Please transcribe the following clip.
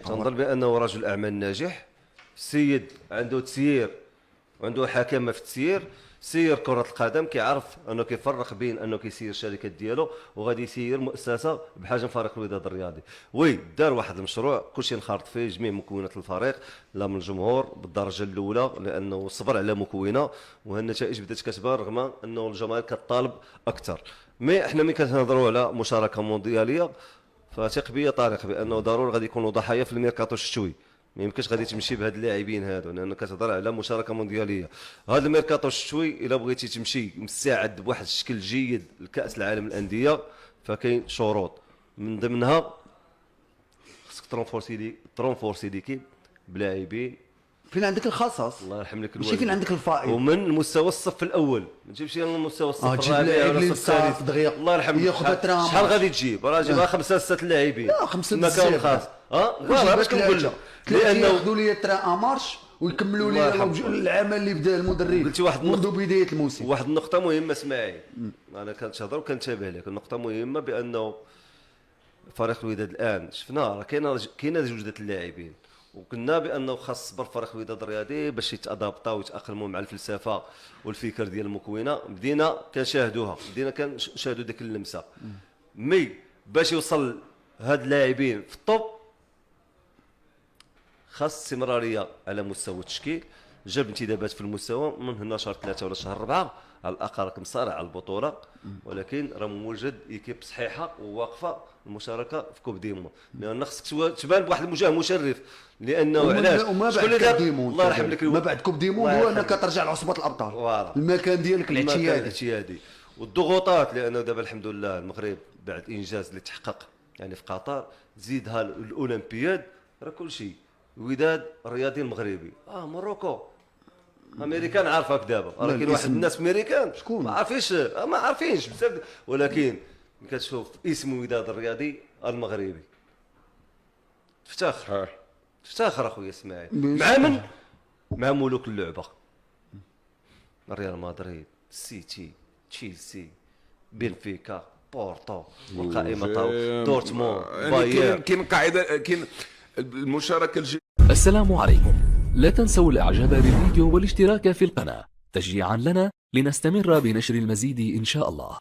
تنظن بانه رجل اعمال ناجح، السيد عنده تسيير وعنده حكمه في التسيير، سير كرة القدم كيعرف انه كيفرق بين انه كيسير الشركات ديالو وغادي يسير مؤسسة بحجم فريق الوداد الرياضي. وي دار واحد المشروع كلشي انخرط فيه جميع مكونات الفريق، لا من الجمهور بالدرجة الأولى لأنه صبر على مكونة والنتائج بدات كتبان رغم أنه الجماهير كتطالب أكثر. مي احنا ملي كنهضروا على مشاركة مونديالية فثق بيا طارق بأنه ضروري غادي يكونوا ضحايا في الميركاتو الشتوي. ما يمكنش غادي تمشي بهاد اللاعبين هادو لان كتهضر على مشاركه موندياليه. هذا الميركاتو الشتوي الا بغيتي تمشي مساعد بواحد الشكل جيد لكاس العالم الانديه فكاين شروط من ضمنها خصك ترونفورسي ليكيب بلاعبين فين عندك الخصص، الله يرحم لك ماشي فين عندك الفائض، ومن مستوى الصف الاول ما تجيبش من مستوى الصف تجيب الرابع لاعب ولا اللي الصف الثالث دغيا الله يرحم ياخذ ترام. شحال غادي تجيب؟ راه جيبها خمسه سته لاعبين لا خمسه مكان خاص فوالا باش كنقول لك لانه ياخذوا لي ترا امارش ويكملوا لي العمل اللي بدا المدرب قلتي واحد منذ بدايه الموسم. واحد النقطه مهمه اسماعيل انا كنتهضر وكنتبه لك، النقطه مهمه بانه فريق الوداد الان شفنا راه كاينه جوده اللاعبين وقلنا بانه خاص صبر فريق الوداد الرياضي باش يتادابطاو ويتاقلموا مع الفلسفه والفكر ديال المكونه. بدينا كنشاهدوا ديك اللمسه مي باش يوصل هاد اللاعبين في الطوب خاص استمراريه على مستوى التشكيل، جلب انتدابات في المستوى من هنا شهر 3 ولا شهر 4 على الاقل راك مصارع على البطوله، ولكن راه موجد ايكيب صحيحه وواقفه المشاركه في كوب دي مون لان خصك تبان بواحد الوجه مشرف لانه علاش وما بعد كوب دي مون الله يرحم لك ما بعد كوب دي مون هو انك ترجع لعصبه الابطال المكان ديالك الاعتيادي والضغوطات لانه دابا الحمد لله المغرب بعد انجاز اللي تحقق يعني في قطر زيدها الاولمبياد راه كل شيء الوداد الرياضي المغربي موروكو امريكان عارفك دابا راه كاين واحد الناس في امريكان شكون ما عارفينش بزاف ولكن كتشوف اسم الوداد الرياضي المغربي تفتخر اخويا اسماعيل مع من؟ مع ملوك اللعبه ريال مدريد السيتي تشيلسي بنفيكا بورتو والقائمه دورتموند بايرن. كاين قاعده كاين المشاركه السلام عليكم، لا تنسوا الاعجاب بالفيديو والاشتراك في القناة تشجيعا لنا لنستمر بنشر المزيد ان شاء الله.